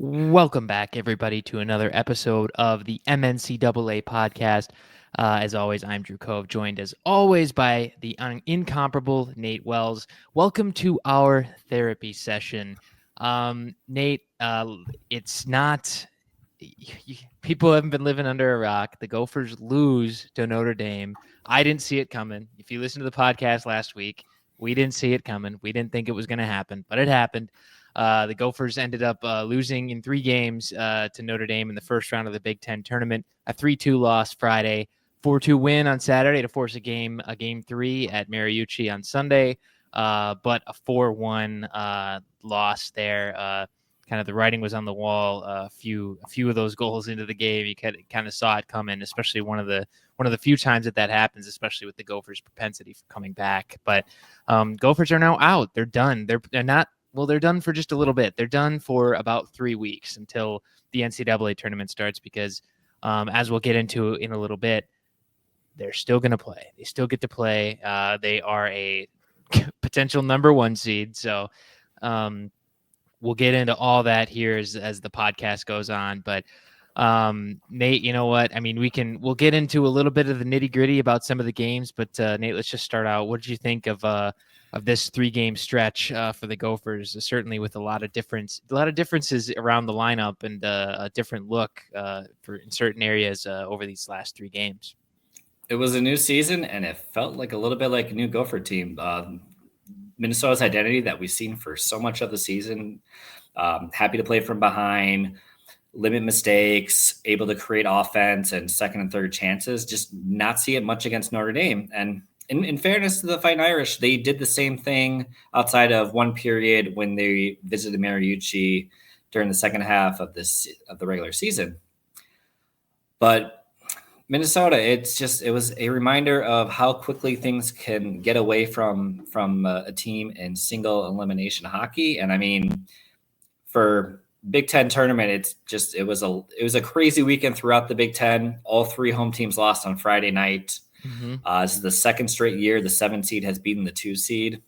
Welcome back, everybody, to another episode of the MNCAA podcast. As always, I'm Drew Cove, joined as always by the incomparable Nate Wells. Welcome to our therapy session. Nate, it's not, people haven't been living under a rock. The Gophers lose to Notre Dame. I didn't see it coming. If you listened to the podcast last week, we didn't see it coming. We didn't think it was going to happen, but it happened. The Gophers ended up losing in 3 games to Notre Dame in the first round of the Big Ten tournament. A 3-2 loss Friday, 4-2 win on Saturday to force a game 3 at Mariucci on Sunday, but a 4-1 loss there. Kind of the writing was on the wall. A few of those goals into the game, you kind of saw it coming, especially one of the few times that happens, especially with the Gophers' propensity for coming back. But Gophers are now out. They're done. They're not. Well, they're done for just a little bit. They're done for about 3 weeks until the NCAA tournament starts because, as we'll get into in a little bit, they're still going to play. They still get to play. They are a potential number 1 seed. So we'll get into all that here as the podcast goes on. But Nate, you know what? I mean, we'll get into a little bit of the nitty gritty about some of the games, but Nate, let's just start out. What did you think of this 3-game stretch for the Gophers? Certainly with a lot of differences around the lineup and a different look for in certain areas over these last 3 games. It was a new season, and it felt like a little bit like a new Gopher team. Minnesota's identity that we've seen for so much of the season. Happy to play from behind, limit mistakes, able to create offense and second and third chances. Just not see it much against Notre Dame. And in fairness to the Fighting Irish, they did the same thing outside of one period when they visited Mariucci during the second half of the regular season. But Minnesota, it was a reminder of how quickly things can get away from a team in single elimination hockey. And I mean, for Big Ten tournament, it was a crazy weekend throughout the Big Ten. All 3 home teams lost on Friday night. Mm-hmm. This is the second straight year the 7 seed has beaten the 2 seed.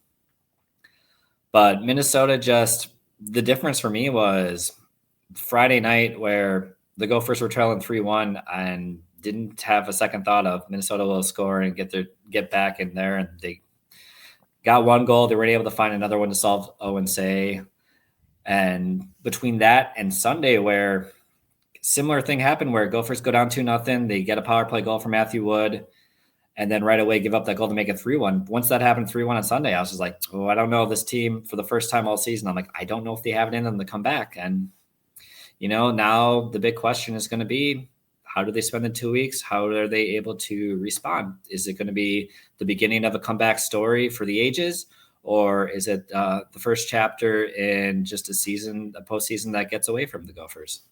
But Minnesota, the difference for me was Friday night where the Gophers were trailing 3-1 and didn't have a second thought of Minnesota will score and get back in there. And they got 1 goal. They weren't able to find another one to solve Owen-Say. And between that and Sunday, where similar thing happened, where Gophers go down 2-0, they get a power play goal from Matthew Wood, and then right away give up that goal to make it 3-1. Once that happened 3-1 on Sunday, I was just like, oh, I don't know this team for the first time all season. I'm like, I don't know if they have it in them to come back. And, now the big question is going to be, how do they spend the 2 weeks? How are they able to respond? Is it going to be the beginning of a comeback story for the ages? Or is it the first chapter in just a postseason that gets away from the Gophers?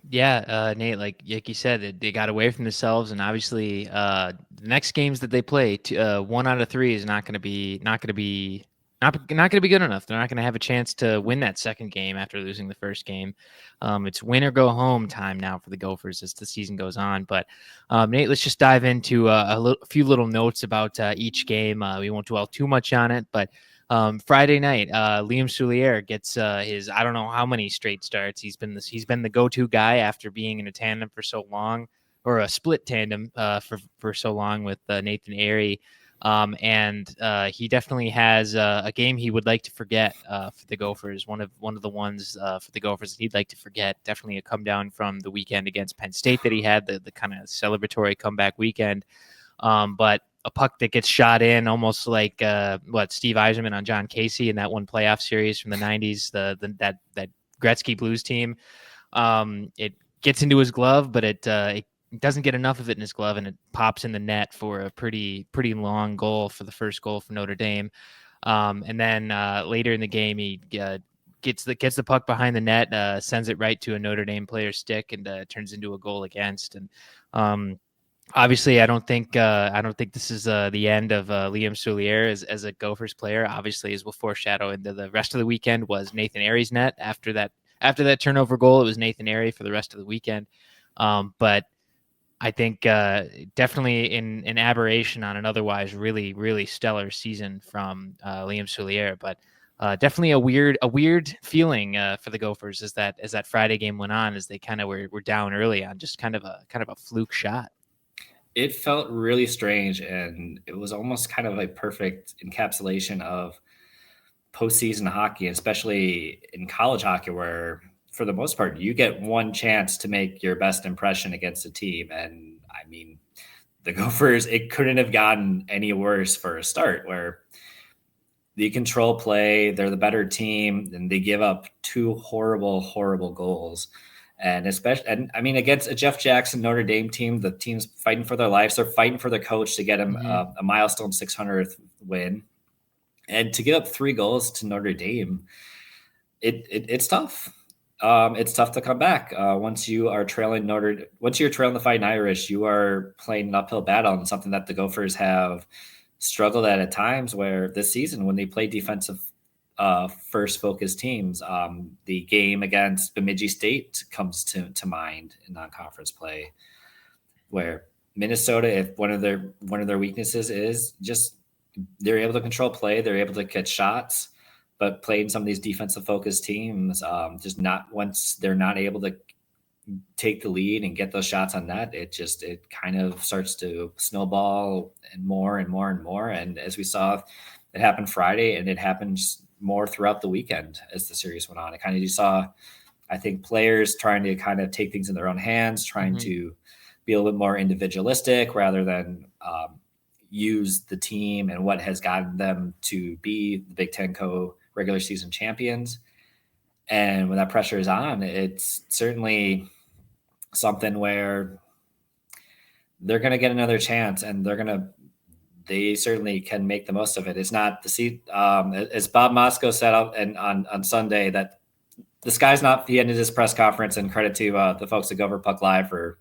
Yeah, Nate, like you said, they got away from themselves, and obviously, the next games that they play, 1 out of 3 is not going to be good enough. They're not going to have a chance to win that second game after losing the first game. It's win or go home time now for the Gophers as the season goes on. But Nate, let's just dive into a few little notes about each game. We won't dwell too much on it, but Friday night, Liam Souliere gets his I don't know how many straight starts. He's been the go-to guy after being in a tandem for so long, or a split tandem for so long with Nathan Airy. And he definitely has a game he would like to forget for the Gophers. One of the ones for the Gophers that he'd like to forget. Definitely a come down from the weekend against Penn State that he had, the kind of celebratory comeback weekend. But a puck that gets shot in almost like Steve Yzerman on John Casey in that one playoff series from the 90s, that Gretzky Blues team. It gets into his glove, but it doesn't get enough of it in his glove, and it pops in the net for a pretty long goal for the first goal for Notre Dame. And then later in the game, he gets the puck behind the net, sends it right to a Notre Dame player's stick, and turns into a goal against. And obviously, I don't think this is the end of Liam Souliere as a Gophers player. Obviously, as we'll foreshadow into the rest of the weekend, was Nathan Airy's net. After that turnover goal, it was Nathan Airy for the rest of the weekend. But I think definitely an aberration on an otherwise really, really stellar season from Liam Souliere. But definitely a weird feeling for the Gophers as that Friday game went on, as they kind of were down early on just kind of a fluke shot. It felt really strange, and it was almost kind of a perfect encapsulation of postseason hockey, especially in college hockey, where for the most part you get one chance to make your best impression against a team. And I mean, the Gophers, it couldn't have gotten any worse for a start, where they control play, they're the better team, and they give up two horrible goals. And I mean, against a Jeff Jackson Notre Dame team, the team's fighting for their lives. They're fighting for their coach to get him a milestone 600th win. And to give up 3 goals to Notre Dame, it's tough. It's tough to come back once you're trailing the Fighting Irish. You are playing an uphill battle, and something that the Gophers have struggled at times. Where this season, when they play defensive first focused teams, the game against Bemidji State comes to mind in non-conference play, where Minnesota, if one of their weaknesses is just they're able to control play, they're able to catch shots, but playing some of these defensive focused teams, just not once they're not able to take the lead and get those shots on net, it kind of starts to snowball and more and more and more. And as we saw, it happened Friday, and it happens more throughout the weekend as the series went on. It kind of, you saw, I think, players trying to kind of take things in their own hands, trying to be a little bit more individualistic rather than use the team and what has gotten them to be the Big Ten regular season champions. And when that pressure is on, it's certainly something where they're going to get another chance, and they certainly can make the most of it. It's not as Bob Mosco said on Sunday, that the sky's not, he ended his press conference, and credit to the folks at Gopher Puck Live for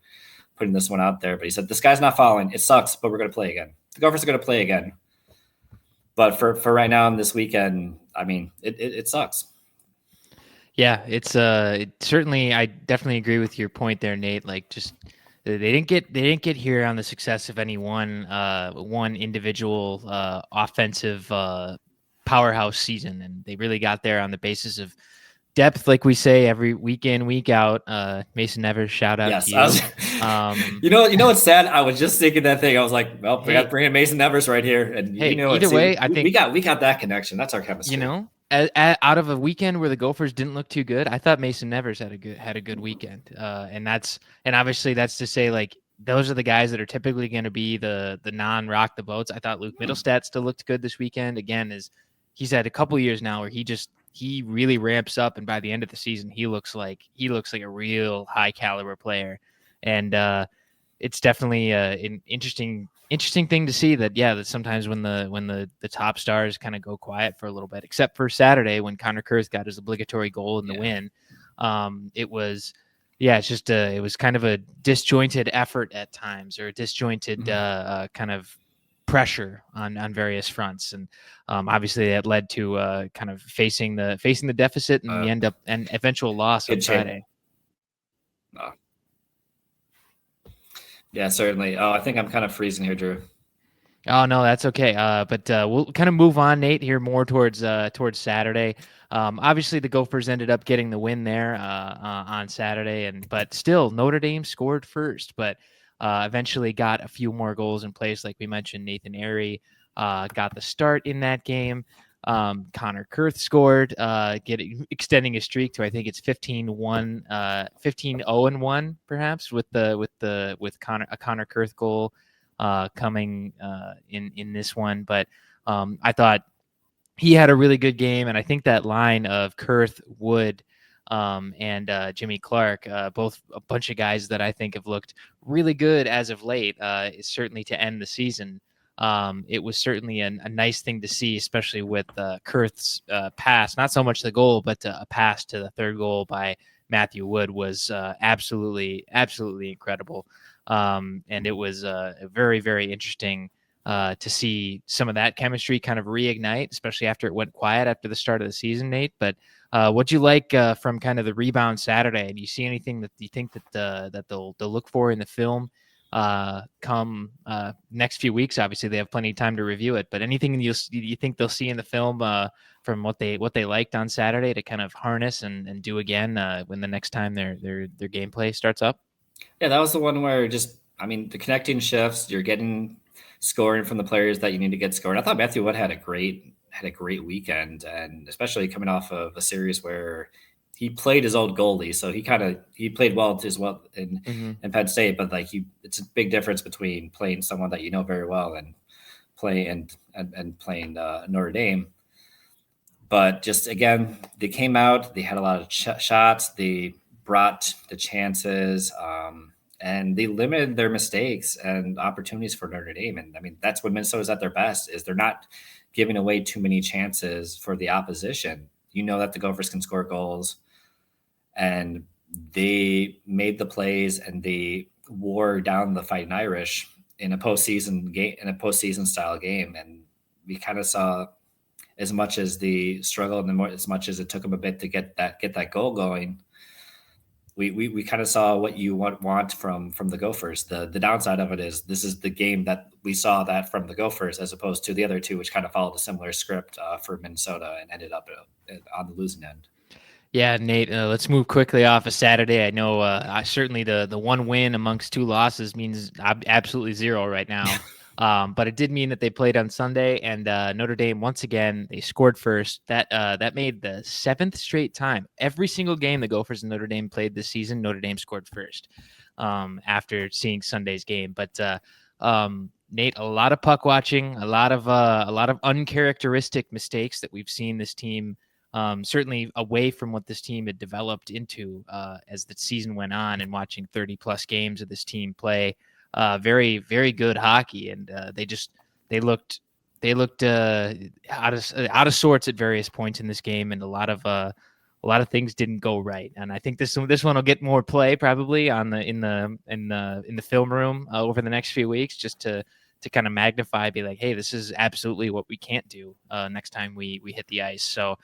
putting this one out there. But he said, the sky's not falling. It sucks, but we're going to play again. The Gophers are going to play again. But for right now, in this weekend, I mean, it sucks. Yeah, it's certainly, I definitely agree with your point there, Nate. Like, just they didn't get here on the success of any one individual offensive powerhouse season, and they really got there on the basis of depth, like we say every week in, week out. Mason Nevers, shout out to you. You know what's sad? I was just thinking that thing. I was like, well, we got to bring in Mason Nevers right here, and either way, I think we got that connection. That's our chemistry. Out of a weekend where the Gophers didn't look too good, I thought Mason Nevers had a good weekend, and obviously that's to say, like, those are the guys that are typically going to be the non-rock the boats. I thought Luke Middlestat still looked good this weekend. Again, he's had a couple years now where he really ramps up, and by the end of the season, he looks like a real high caliber player, and it's definitely an interesting thing to see that sometimes when the top stars kind of go quiet for a little bit, except for Saturday when Connor Kurth got his obligatory goal in the win. It was it was kind of a disjointed effort at times, or a disjointed kind of pressure on various fronts, and obviously that led to kind of facing the deficit and the eventual loss on Friday. Yeah, certainly. Oh, I think I'm kind of freezing here, Drew. Oh no, that's okay. But we'll kind of move on, Nate, here more towards Saturday. Obviously, the Gophers ended up getting the win there on Saturday, but still Notre Dame scored first, but eventually got a few more goals in place. Like we mentioned, Nathan Airy got the start in that game. Connor Kurth scored, extending his streak to, I think it's 15-0-1 perhaps, with a Connor Kurth goal coming in this one. But I thought he had a really good game, and I think that line of Kurth, Wood, and Jimmy Clark, both a bunch of guys that I think have looked really good as of late, certainly to end the season. It was certainly a nice thing to see, especially with Kurth's pass, not so much the goal, but a pass to the third goal by Matthew Wood was absolutely incredible. And it was very, very interesting to see some of that chemistry kind of reignite, especially after it went quiet after the start of the season, Nate. But what'd you like from kind of the rebound Saturday? Do you see anything that you think that they'll look for in the film come next few weeks. Obviously, they have plenty of time to review it. But anything you think they'll see in the film from what they liked on Saturday to kind of harness and do again when the next time their gameplay starts up? Yeah, that was the one where the connecting shifts, you're getting scoring from the players that you need to get scored. I thought Matthew Wood had a great weekend, and especially coming off of a series where he played his old goalie, so he played well as well in Penn State. But it's a big difference between playing someone that you know very well and playing Notre Dame. But just again, they came out, they had a lot of shots, they brought the chances, and they limited their mistakes and opportunities for Notre Dame. And I mean, that's when Minnesota's at their best, is they're not giving away too many chances for the opposition. You know that the Gophers can score goals, and they made the plays and they wore down the Fighting Irish in a postseason style game. And we kind of saw, as much as the struggle and as much as it took them a bit to get that goal going, we kind of saw what you want from the Gophers. The downside of it is this is the game that we saw that from the Gophers, as opposed to the other two, which kind of followed a similar script for Minnesota and ended up on the losing end. Yeah, Nate, let's move quickly off of Saturday. I know certainly the one win amongst two losses means absolutely zero right now. But it did mean that they played on Sunday, and Notre Dame, once again, they scored first. That made the seventh straight time. Every single game the Gophers and Notre Dame played this season, Notre Dame scored first after seeing Sunday's game. But Nate, a lot of puck watching, a lot of uncharacteristic mistakes that we've seen this team certainly away from what this team had developed into as the season went on, and watching 30 plus games of this team play very, very good hockey. And they looked out of sorts at various points in this game. And a lot of things didn't go right. And I think this one will get more play probably in the film room over the next few weeks, just to kind of magnify, be like, hey, this is absolutely what we can't do next time we hit the ice. So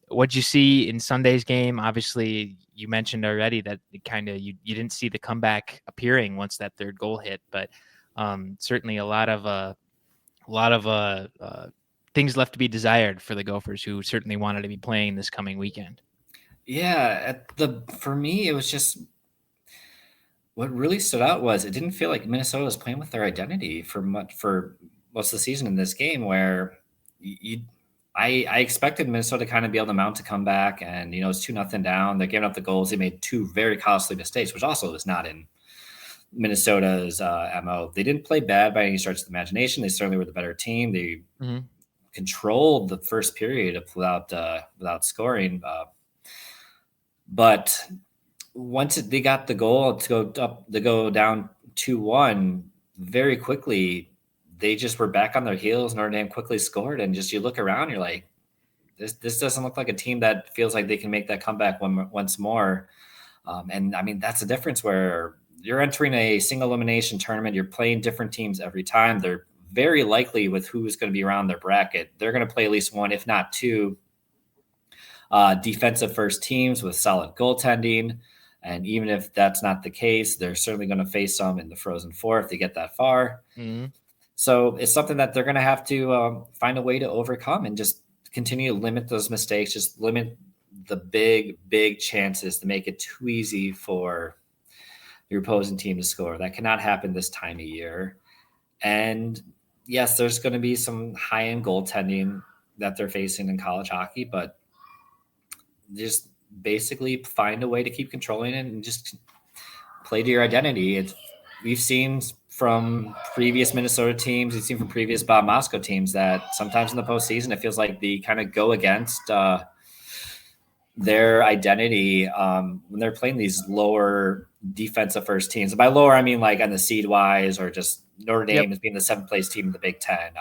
what'd you see in Sunday's game? Obviously, you mentioned already that you didn't see the comeback appearing once that third goal hit, but certainly a lot of things left to be desired for the Gophers, who certainly wanted to be playing this coming weekend. Yeah, for me, it was just, what really stood out was it didn't feel like Minnesota was playing with their identity for most of the season in this game, where I expected Minnesota to kind of be able to mount a comeback, and it's 2-0 down. They're giving up the goals. They made two very costly mistakes, which also was not in Minnesota's MO. They didn't play bad by any stretch of the imagination. They certainly were the better team. They controlled the first period without scoring, but once they got the goal to go down 2-1, very quickly they just were back on their heels. Notre Dame quickly scored, and just, you look around, you're like, this doesn't look like a team that feels like they can make that comeback once more. And I mean, that's the difference, where you're entering a single elimination tournament. You're playing different teams every time. They're very likely, with who's going to be around their bracket, they're going to play at least one, if not two, defensive first teams with solid goaltending. And even if that's not the case, they're certainly going to face some in the Frozen Four if they get that far. Mm-hmm. So it's something that they're going to have to find a way to overcome, and just continue to limit those mistakes, just limit the big chances to make it too easy for your opposing team to score. That cannot happen this time of year. And yes, there's going to be some high-end goaltending that they're facing in college hockey, but just basically find a way to keep controlling it and just play to your identity. We've seen from previous Minnesota teams, we've seen from previous Bob Moscow teams, that sometimes in the postseason it feels like they kind of go against their identity when they're playing these lower defensive first teams. And by lower, I mean like on the seed wise, or just Notre Dame as being the 7th place team in the Big Ten.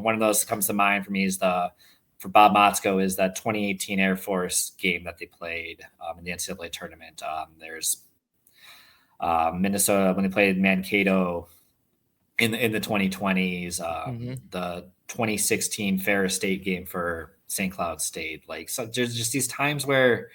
One of those that comes to mind for me is for Bob Motzko is that 2018 Air Force game that they played in the NCAA tournament. There's Minnesota when they played Mankato in the 2020s, the 2016 Ferris State game for St. Cloud State. Like, so there's just these times where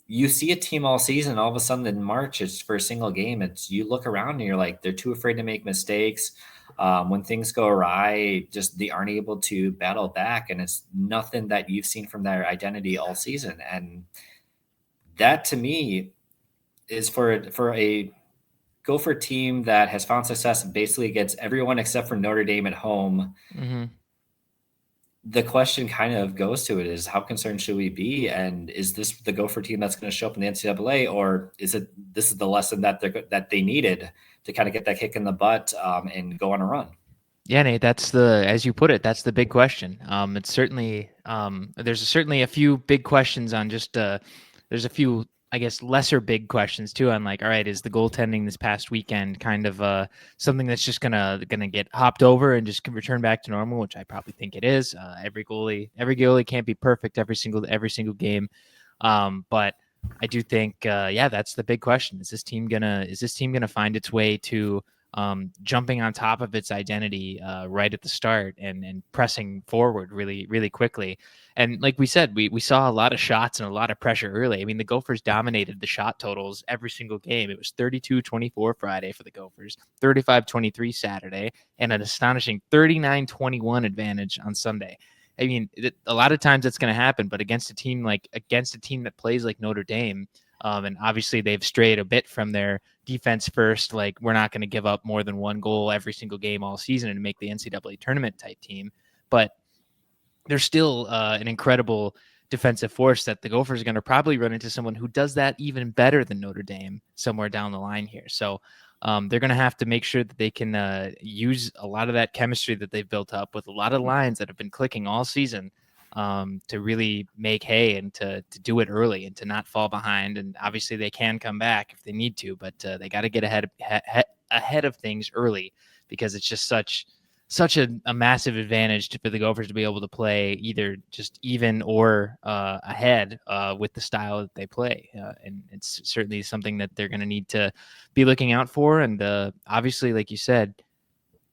you see a team all season, all of a sudden in March, it's for a single game. It's you look around and you're like, they're too afraid to make mistakes. When things go awry, just they aren't able to battle back, and it's nothing that you've seen from their identity all season. And that to me is for a Gopher team that has found success basically against everyone except for Notre Dame at home. Mm-hmm. The question kind of goes to it is how concerned should we be? And is this the Gopher team that's going to show up in the NCAA, or is it, this is the lesson that they needed to kind of get that kick in the butt and go on a run? Yeah, Nate, as you put it, that's the big question. It's certainly, there's certainly a few big questions on just, there's a few, I guess, lesser big questions too on like, all right, is the goaltending this past weekend kind of something that's just gonna get hopped over and just can return back to normal, which I probably think it is. Every goalie can't be perfect every single game, but I do think, yeah, that's the big question. Is this team gonna find its way to jumping on top of its identity right at the start and pressing forward really quickly? And like we said, we saw a lot of shots and a lot of pressure early. I mean, the Gophers dominated the shot totals every single game. It was 32-24 Friday for the Gophers, 35-23 Saturday, and an astonishing 39-21 advantage on Sunday. I mean, a lot of times that's going to happen, but against a team that plays like Notre Dame, and obviously they've strayed a bit from their defense first, like we're not going to give up more than one goal every single game all season and make the NCAA tournament type team. But they're still an incredible defensive force that the Gophers are going to probably run into someone who does that even better than Notre Dame somewhere down the line here. So they're going to have to make sure that they can use a lot of that chemistry that they've built up with a lot of lines that have been clicking all season to really make hay and to do it early and to not fall behind. And obviously they can come back if they need to, but they got to get ahead of things early because it's just such a massive advantage for the Gophers to be able to play either just even or ahead with the style that they play. And it's certainly something that they're going to need to be looking out for. And obviously, like you said,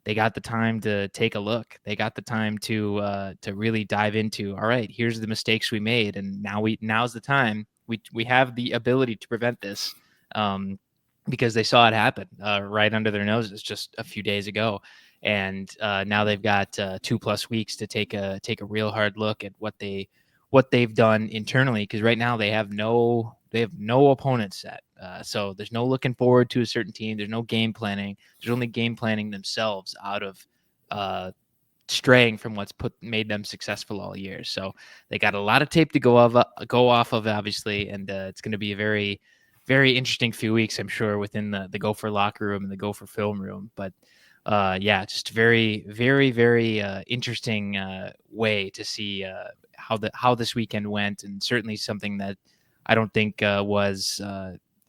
they got the time to take a look. They got the time to really dive into, all right, here's the mistakes we made. And now's the time. We have the ability to prevent this. Because they saw it happen right under their noses just a few days ago, and now they've got 2+ weeks to take a real hard look at what they've done internally. Because right now they have no opponent set, so there's no looking forward to a certain team. There's no game planning. There's only game planning themselves out of straying from what's made them successful all year. So they got a lot of tape to go off of, obviously, and it's going to be a very very interesting few weeks, I'm sure, within the Gopher locker room and the Gopher film room. But yeah, just very, very, very interesting way to see how this weekend went, and certainly something that I don't think was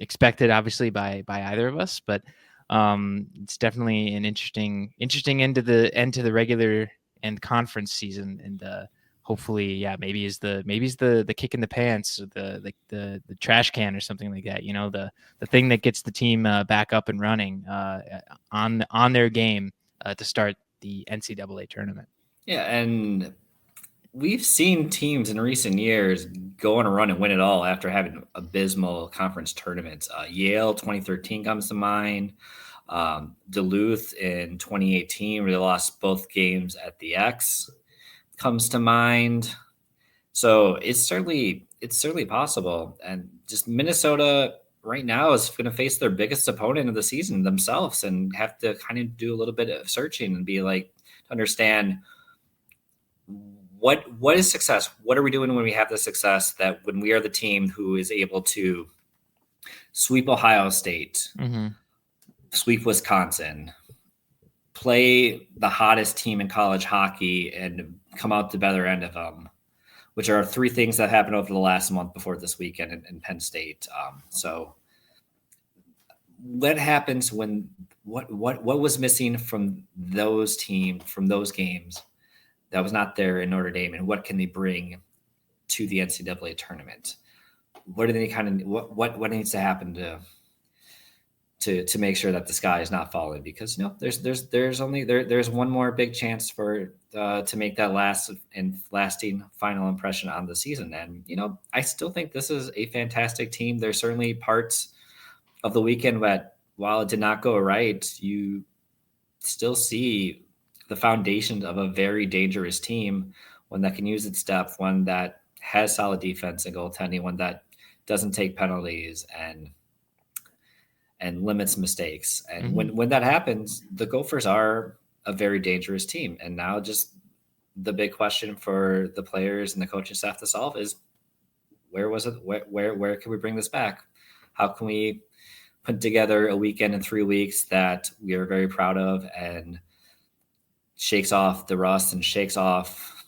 expected, obviously, by either of us. But it's definitely an interesting end to the regular and conference season, and hopefully, yeah, maybe is the kick in the pants, or the trash can or something like that. You know, the thing that gets the team back up and running on their game to start the NCAA tournament. Yeah, and we've seen teams in recent years go on a run and win it all after having abysmal conference tournaments. Yale 2013 comes to mind. Duluth in 2018, where they lost both games at the X, comes to mind. So it's certainly possible. And just Minnesota right now is going to face their biggest opponent of the season themselves and have to kind of do a little bit of searching and be like, to understand what is success? What are we doing when we have the success, that when we are the team who is able to sweep Ohio State, sweep Wisconsin, play the hottest team in college hockey and come out the better end of them, which are three things that happened over the last month before this weekend in Penn State. So what happens when what was missing from those teams, from those games, that was not there in Notre Dame, and what can they bring to the NCAA tournament? What do they kind of what needs to happen to make sure that the sky is not falling, because there's one more big chance for to make that lasting final impression on the season. And I still think this is a fantastic team. There's certainly parts of the weekend that, while it did not go right, you still see the foundation of a very dangerous team, one that can use its depth, one that has solid defense and goaltending, one that doesn't take penalties and limits mistakes. And when that happens, the Gophers are a very dangerous team. And now just the big question for the players and the coaching staff to solve is, where can we bring this back? How can we put together a weekend in 3 weeks that we are very proud of and shakes off the rust and shakes off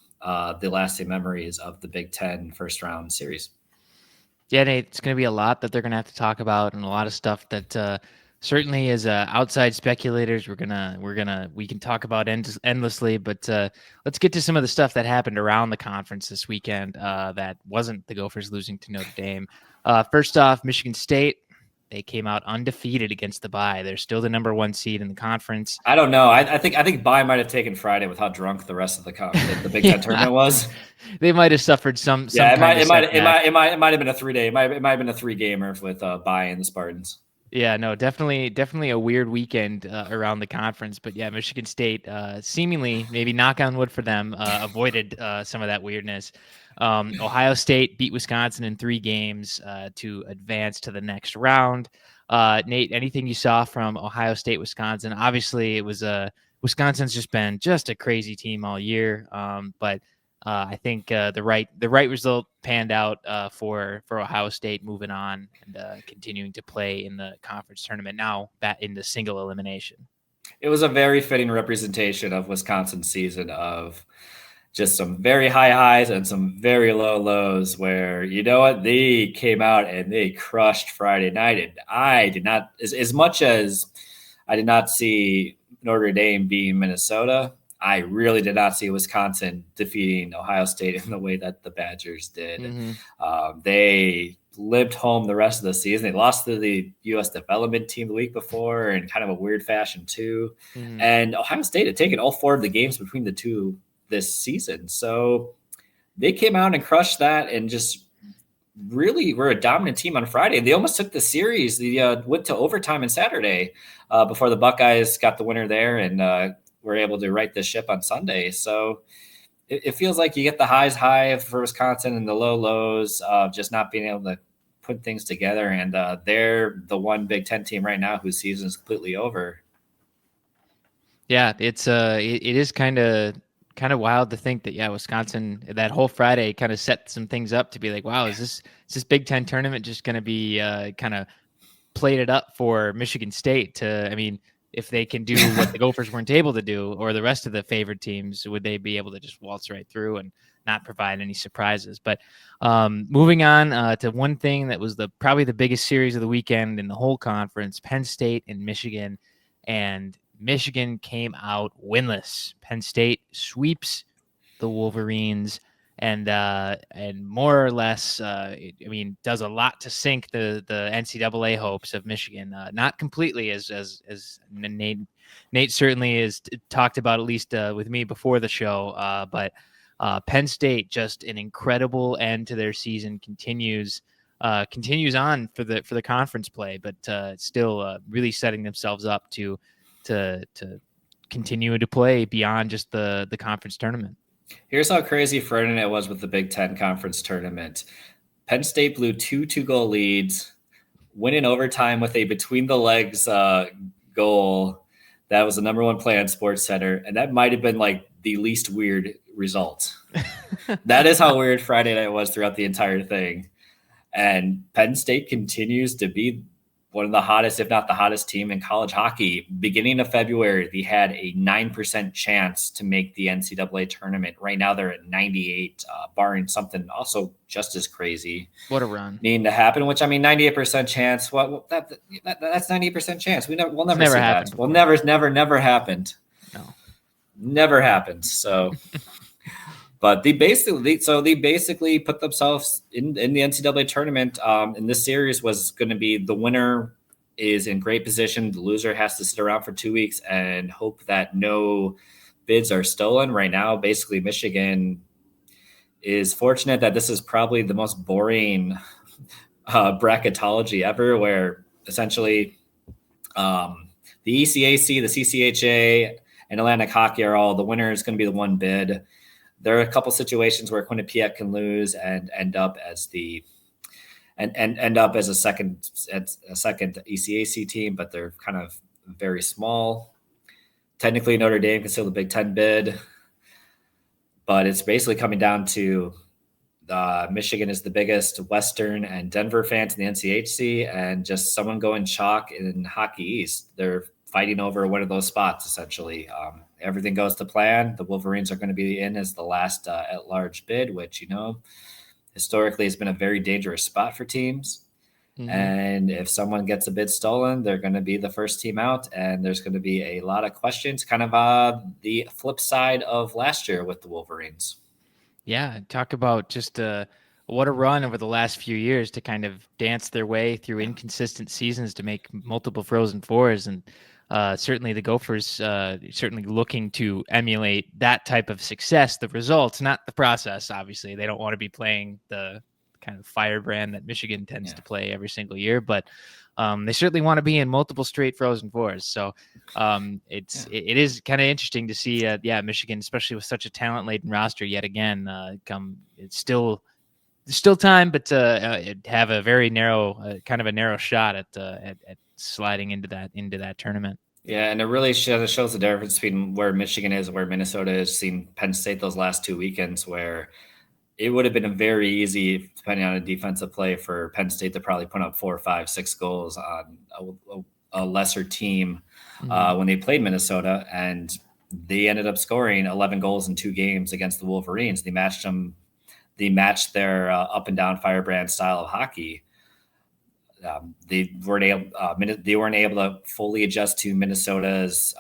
the lasting memories of the Big Ten first round series? Yeah, Nate, it's going to be a lot that they're going to have to talk about, and a lot of stuff that certainly as outside speculators we can talk about endlessly. But let's get to some of the stuff that happened around the conference this weekend that wasn't the Gophers losing to Notre Dame. First off, Michigan State. They came out undefeated against the bye. They're still the number 1 seed in the conference. I don't know. I think bye might have taken Friday with how drunk the rest of the Big Ten tournament was. They might have suffered some. Yeah, it might have been a 3 day. It might have been a 3 gamer with bye and the Spartans. Yeah, no, definitely a weird weekend around the conference. But yeah, Michigan State seemingly, maybe knock on wood for them, avoided some of that weirdness. Ohio State beat Wisconsin in 3 games to advance to the next round. Nate, anything you saw from Ohio State, Wisconsin? Obviously, it was Wisconsin's just been a crazy team all year. But I think the right result panned out for Ohio State, moving on and continuing to play in the conference tournament, now back in the single elimination. It was a very fitting representation of Wisconsin's season of just some very high highs and some very low lows, where, they came out and they crushed Friday night. And I did not, as much as I did not see Notre Dame beating Minnesota, I really did not see Wisconsin defeating Ohio State in the way that the Badgers did. Mm-hmm. They limped home the rest of the season. They lost to the U.S. development team the week before in kind of a weird fashion too. Mm-hmm. And Ohio State had taken all 4 of the games between the two this season. So they came out and crushed that and just really were a dominant team on Friday. And they almost took the series. They went to overtime on Saturday before the Buckeyes got the winner there and were able to right the ship on Sunday. So it feels like you get the highs high for Wisconsin and the low lows of just not being able to put things together. And they're the one Big Ten team right now whose season is completely over. Yeah, it is kind of wild to think that, Wisconsin, that whole Friday kind of set some things up to be like, wow, is this Big Ten tournament just going to be kind of plated up for Michigan State to, if they can do what the Gophers weren't able to do, or the rest of the favored teams, would they be able to just waltz right through and not provide any surprises? But moving on to one thing that was probably the biggest series of the weekend in the whole conference, Penn State and Michigan. And Michigan came out winless. Penn State sweeps the Wolverines and more or less, does a lot to sink the NCAA hopes of Michigan. Not completely, as Nate certainly has talked about, at least with me before the show. But Penn State, just an incredible end to their season, continues on for the conference play, but still really setting themselves up to continue to play beyond just the conference tournament. Here's how crazy Friday night was with the Big Ten conference tournament. Penn State blew 2 2-goal leads, win in overtime with a between the legs goal. That was the number 1 play on SportsCenter, and that might have been like the least weird result. That is how weird Friday night was throughout the entire thing. And Penn State continues to be one of the hottest, if not the hottest team in college hockey. Beginning of February, they had a 9% chance to make the NCAA tournament. Right now, they're at 98, barring something also just as crazy. What a run needing to happen. Which 98% chance. That's 98% chance. We'll never see that. Before. Well, never happened. No, never happened. So. But they basically put themselves in the NCAA tournament. And this series was going to be the winner is in great position. The loser has to sit around for 2 weeks and hope that no bids are stolen. Right now, basically, Michigan is fortunate that this is probably the most boring bracketology ever, where essentially the ECAC, the CCHA, and Atlantic Hockey are all the winner is going to be the one bid. There are a couple situations where Quinnipiac can lose and end up as a second ECAC team, but they're kind of very small. Technically, Notre Dame can still the Big Ten bid, but it's basically coming down to Michigan is the biggest Western and Denver fans in the NCHC, and just someone going chalk in Hockey East. They're fighting over one of those spots, essentially. Everything goes to plan. The Wolverines are going to be in as the last at-large bid, which, historically has been a very dangerous spot for teams. Mm-hmm. And if someone gets a bid stolen, they're going to be the first team out, and there's going to be a lot of questions, kind of the flip side of last year with the Wolverines. Yeah, talk about just what a run over the last few years to kind of dance their way through inconsistent seasons to make multiple Frozen Fours. And certainly the Gophers certainly looking to emulate that type of success, the results, not the process. Obviously, they don't want to be playing the kind of firebrand that Michigan tends to play every single year, but they certainly want to be in multiple straight Frozen Fours. So it is kind of interesting to see, Michigan, especially with such a talent-laden roster, yet again, it's still time, but have a very narrow, kind of a narrow shot at sliding into that tournament. Yeah, and it really shows the difference between where Michigan is and where Minnesota is. Seen Penn State those last 2 weekends where it would have been a very easy, depending on a defensive play, for Penn State to probably put up 4, 5, 6 goals on a lesser team when they played Minnesota, and they ended up scoring 11 goals in 2 games against the Wolverines. They matched their up and down firebrand style of hockey. They weren't able to fully adjust to Minnesota's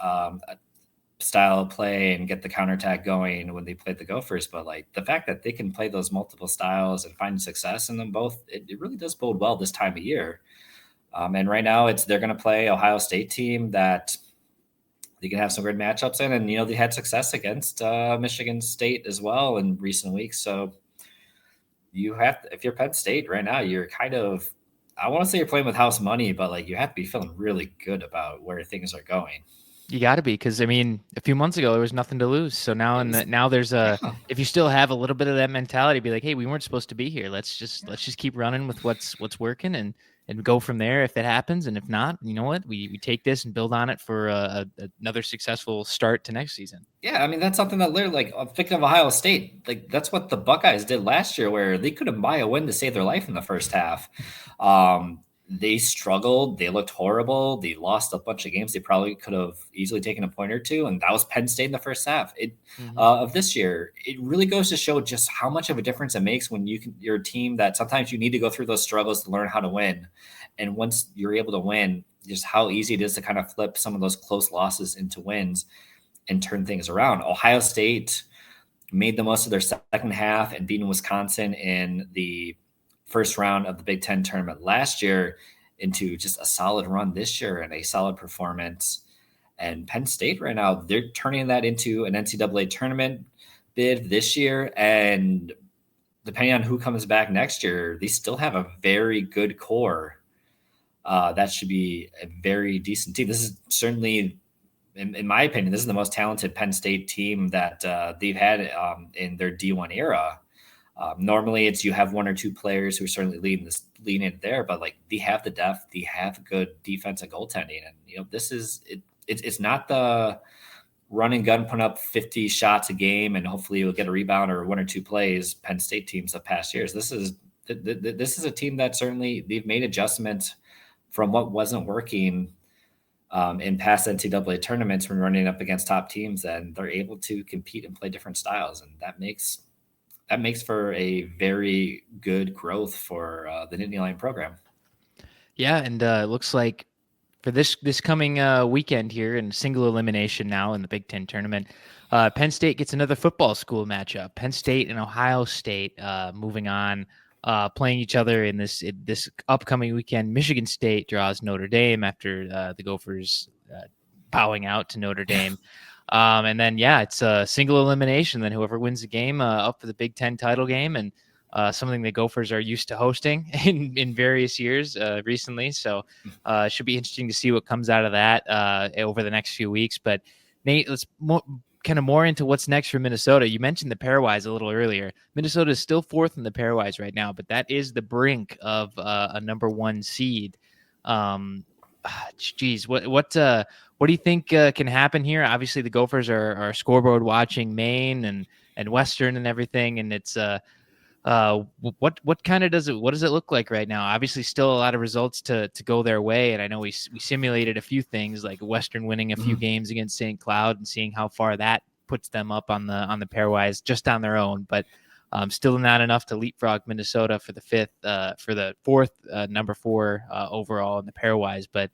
style of play and get the counterattack going when they played the Gophers. But like the fact that they can play those multiple styles and find success in them both, it really does bode well this time of year. And right now they're going to play Ohio State team that they can have some good matchups in. And, they had success against Michigan State as well in recent weeks. So if you're Penn State right now, you're kind of, I want to say you're playing with house money, but like you have to be feeling really good about where things are going. You got to be, because a few months ago there was nothing to lose. So now now there's if you still have a little bit of that mentality, be like, hey, we weren't supposed to be here. Let's just keep running with what's working and go from there if it happens. And if not, you know what, we take this and build on it for another successful start to next season. Yeah, that's something that literally, like, thinking of Ohio State, like that's what the Buckeyes did last year, where they couldn't buy a win to save their life in the first half. They struggled. They looked horrible. They lost a bunch of games they probably could have easily taken a point or two, and that was Penn State in the first half of this year. It really goes to show just how much of a difference it makes when you're a team that sometimes you need to go through those struggles to learn how to win. And once you're able to win, just how easy it is to kind of flip some of those close losses into wins and turn things around. Ohio State made the most of their second half and beating Wisconsin in the first round of the Big Ten tournament last year into just a solid run this year and a solid performance. And Penn State right now, they're turning that into an NCAA tournament bid this year. And depending on who comes back next year, they still have a very good core. That should be a very decent team. This is certainly, in my opinion, this is the most talented Penn State team that they've had in their D1 era. Normally it's you have one or two players who are certainly leading it there, but like they have the depth, they have good defense and goaltending. And, this is, it's not the run and gun, put up 50 shots a game and hopefully you'll get a rebound or one or two plays Penn State teams of past years. This is a team that certainly they've made adjustments from what wasn't working in past NCAA tournaments when running up against top teams, and they're able to compete and play different styles. And that makes for a very good growth for the Nittany Lion program. Yeah, and it looks like for this coming weekend here in single elimination now in the Big Ten tournament, Penn State gets another football school matchup. Penn State and Ohio State moving on. playing each other in this upcoming weekend. Michigan State draws Notre Dame after the Gophers bowing out to Notre Dame. And then, it's a single elimination. Then whoever wins the game up for the Big Ten title game, and something the Gophers are used to hosting in various years recently. So it should be interesting to see what comes out of that over the next few weeks. But Nate, let's more into what's next for Minnesota. You mentioned the pairwise a little earlier. Minnesota is still 4th in the pairwise right now, but that is the brink of a number 1 seed. Geez, what do you think can happen here? Obviously, the Gophers are scoreboard watching Maine and Western and everything, and it's what does it look like right now? Obviously, still a lot of results to go their way, and I know we simulated a few things like Western winning a few games against St. Cloud and seeing how far that puts them up on the pairwise just on their own, but still not enough to leapfrog Minnesota for the fourth number 4 overall in the pairwise. But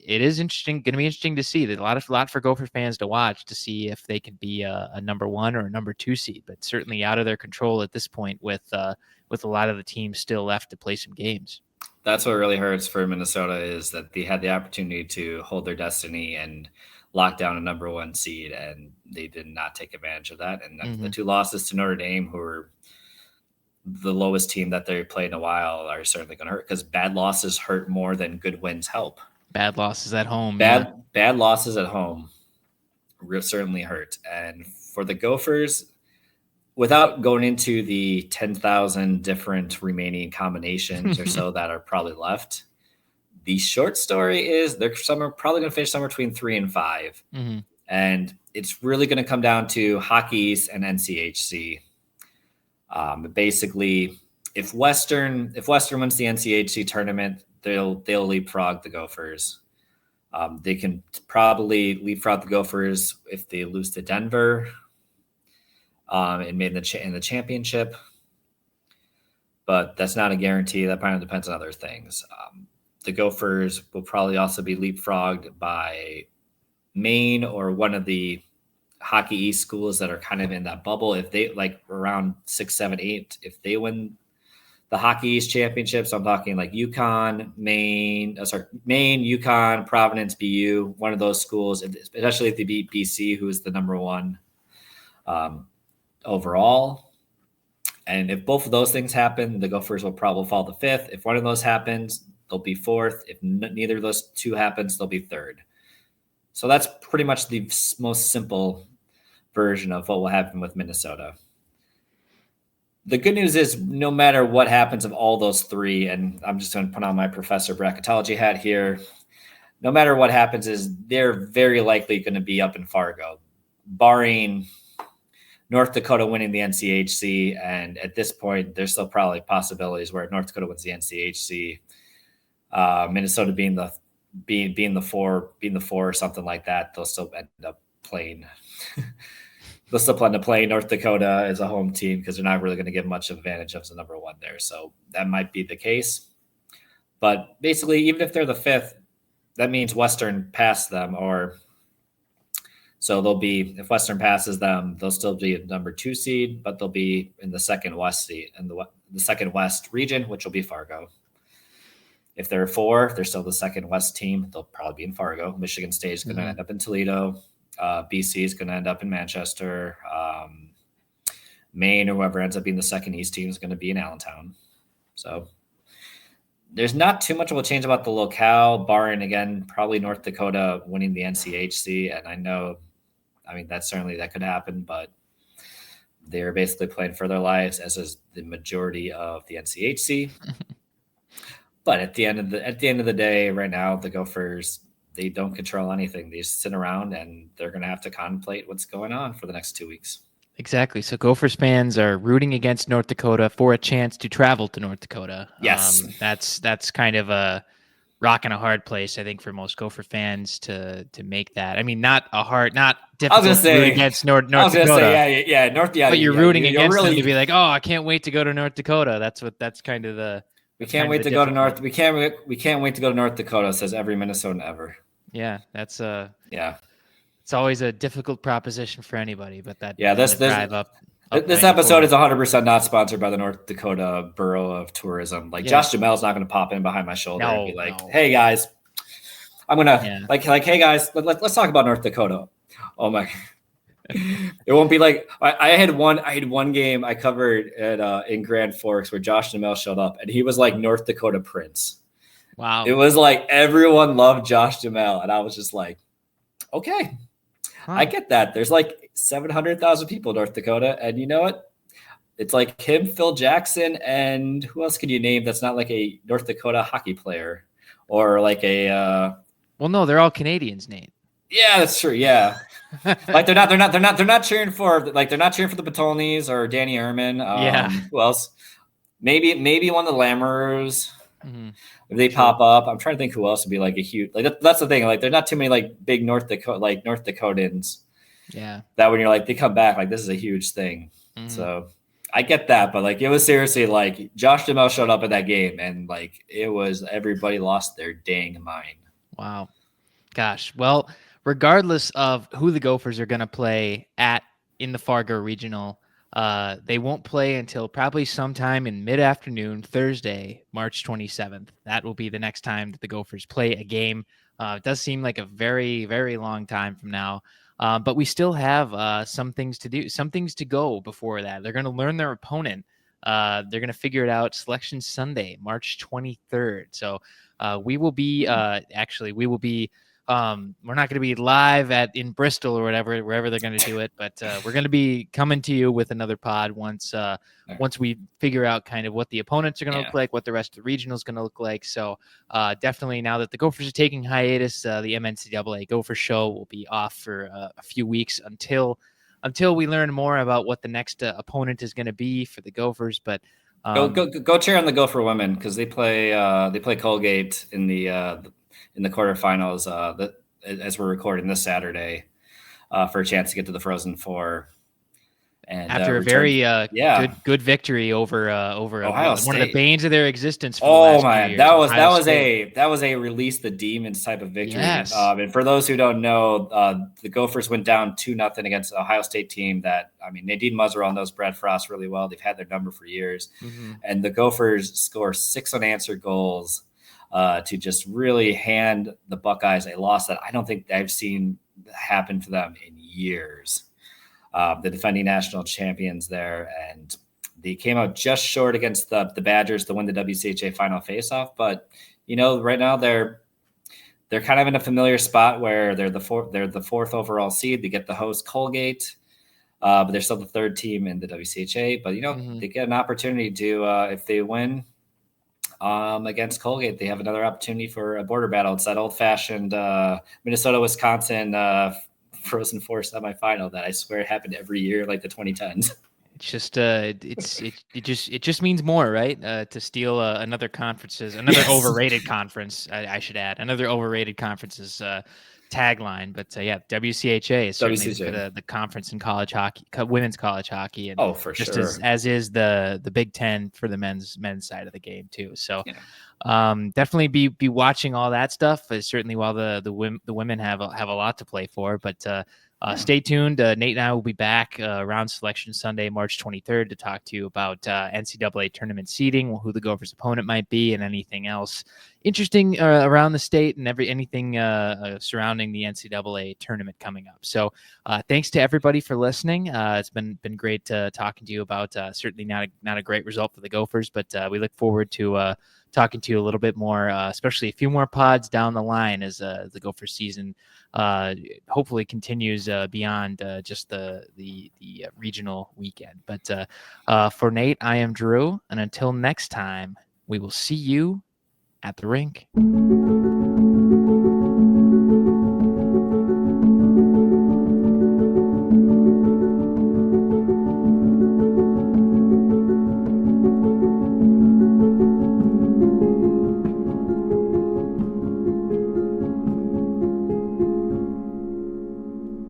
it is going to be interesting to see. There's a lot for Gopher fans to watch to see if they could be a number 1 or a number 2 seed, but certainly out of their control at this point with a lot of the teams still left to play some games. That's what really hurts for Minnesota, is that they had the opportunity to hold their destiny and lock down a number 1 seed, and they did not take advantage of that. And the 2 losses to Notre Dame, who are the lowest team that they played in a while, are certainly going to hurt, because bad losses hurt more than good wins help. Bad losses at home. Bad losses at home certainly hurt. And for the Gophers, without going into the 10,000 different remaining combinations or so that are probably left, the short story is they're probably going to finish somewhere between 3 and 5. And it's really going to come down to Hockey's and NCHC. Basically, if Western wins the NCHC tournament, they'll leapfrog the Gophers. They can probably leapfrog the Gophers if they lose to Denver and made in the championship. But that's not a guarantee. That probably depends on other things. The Gophers will probably also be leapfrogged by Maine or one of the Hockey East schools that are kind of in that bubble. If they around 6, 7, 8, if they win the Hockey East championship, so I'm talking like Maine, UConn, Providence, BU, one of those schools, especially if they beat BC, who is the number 1 overall. And if both of those things happen, the Gophers will probably fall to 5th. If one of those happens, they'll be 4th. If neither of those 2 happens, they'll be 3rd. So that's pretty much the most simple version of what will happen with Minnesota. The good news is, no matter what happens of all those 3, and I'm just going to put on my professor bracketology hat here, no matter what happens, is they're very likely going to be up in Fargo, barring North Dakota winning the NCHC. And at this point, there's still probably possibilities where North Dakota wins the NCHC, Minnesota being the 4 or something like that. They'll still end up playing. They'll still plan to play North Dakota as a home team, because they're not really going to get much advantage of the number 1 there. So that might be the case. But basically, even if they're the 5th, that means Western passed them, so they'll be, if Western passes them, they'll still be a number 2 seed, but they'll be in the second West seed, in the second West region, which will be Fargo. If they're 4, they're still the second West team. They'll probably be in Fargo. Michigan State is going to end up in Toledo. BC is going to end up in Manchester. Maine, or whoever ends up being the second East team, is going to be in Allentown. So there's not too much of a change about the locale, barring, again, probably North Dakota winning the NCHC. And that could happen, but they're basically playing for their lives, as is the majority of the NCHC. But at the end of the day, right now, the Gophers, they don't control anything. They just sit around, and they're going to have to contemplate what's going on for the next 2 weeks. Exactly. So Gophers fans are rooting against North Dakota for a chance to travel to North Dakota. Yes. That's kind of a rock and a hard place, I think, for most Gopher fans to make that. I mean, not difficult to root against North Dakota. I was going to say, yeah, but you're rooting against them to be like, oh, I can't wait to go to North Dakota. That's kind of the. We can't wait to go to North. We can't wait to go to North Dakota, says every Minnesotan ever. Yeah, that's yeah. It's always a difficult proposition for anybody, but that this drive up. up This episode 94. is 100% not sponsored by the North Dakota Borough of Tourism. Like, Josh Duhamel's not going to pop in behind my shoulder and be like, "Hey guys, I'm gonna like, hey guys, let's talk about North Dakota." Oh my! It won't be like I had one game I covered at in Grand Forks where Josh Duhamel showed up, and he was like North Dakota Prince. Wow! It was like everyone loved Josh Duhamel, and I was just like, okay, I get that. There's like 700,000 people in North Dakota, and you know what? It's like him, Phil Jackson, and who else can you name that's not like a North Dakota hockey player or like a well, no, they're all Canadians, Nate. Yeah, that's true. Yeah. Like they're not cheering for the Petonis or Danny Ehrman. Who else? Maybe one of the Lammers. Mm-hmm. If they pop up, I'm trying to think who else would be like a huge that's the thing. Like there's not too many like big North Dakotans. Yeah. That when you're like they come back, like this is a huge thing. Mm-hmm. So I get that, but like it was seriously like Josh Duhamel showed up at that game and like it was everybody lost their dang mind. Wow. Gosh. Well, regardless of who the Gophers are going to play in the Fargo Regional, they won't play until probably sometime in mid-afternoon, Thursday, March 27th. That will be the next time that the Gophers play a game. It does seem like a very, very long time from now. But we still have some things to do, some things to go before that. They're going to learn their opponent. They're going to figure it out Selection Sunday, March 23rd. So we will be we're not going to be live in Bristol or wherever they're going to do it, but we're going to be coming to you with another pod once we figure out kind of what the opponents are going to look like, what the rest of the regional is going to look like. So definitely now that the Gophers are taking hiatus, the MNCAA Gopher Show will be off for a few weeks until we learn more about what the next opponent is going to be for the Gophers. But go cheer on the Gopher women because they play Colgate in the quarterfinals as we're recording this Saturday for a chance to get to the Frozen Four. And after a very good victory over Ohio State. One of the banes of their existence. For the last few years. That was a release the demons type of victory. Yes. And for those who don't know, the Gophers went down 2-0 against the Ohio State team. Nadine Muzzerall knows Brad Frost really well. They've had their number for years, and the Gophers score 6 unanswered goals to just really hand the Buckeyes a loss that I don't think I've seen happen to them in years. The defending national champions there, and they came out just short against the Badgers to win the WCHA final faceoff. But right now they're kind of in a familiar spot where they're the fourth overall seed. They get the host Colgate, but they're still the third team in the WCHA. But they get an opportunity to if they win against Colgate, they have another opportunity for a border battle. It's that old-fashioned Minnesota-Wisconsin Frozen Four semifinal that I swear happened every year, like the 2010s. It's just it just means more, right? To steal another overrated conference. I should add another overrated conference's tagline, but WCHA is certainly the conference in college hockey, women's college hockey, and for just sure, as is the Big Ten for the men's side of the game too. So. Definitely be watching all that stuff. Certainly, while the women have a lot to play for, but stay tuned. Nate and I will be back around Selection Sunday, March 23rd, to talk to you about NCAA tournament seeding, who the Gophers' opponent might be, and anything else interesting around the state and anything surrounding the NCAA tournament coming up. So, thanks to everybody for listening. It's been great talking to you about certainly not a great result for the Gophers, but we look forward to talking to you a little bit more, especially a few more pods down the line as the Gopher season hopefully continues beyond just the regional weekend. But for Nate, I am Drew, and until next time, we will see you at the rink.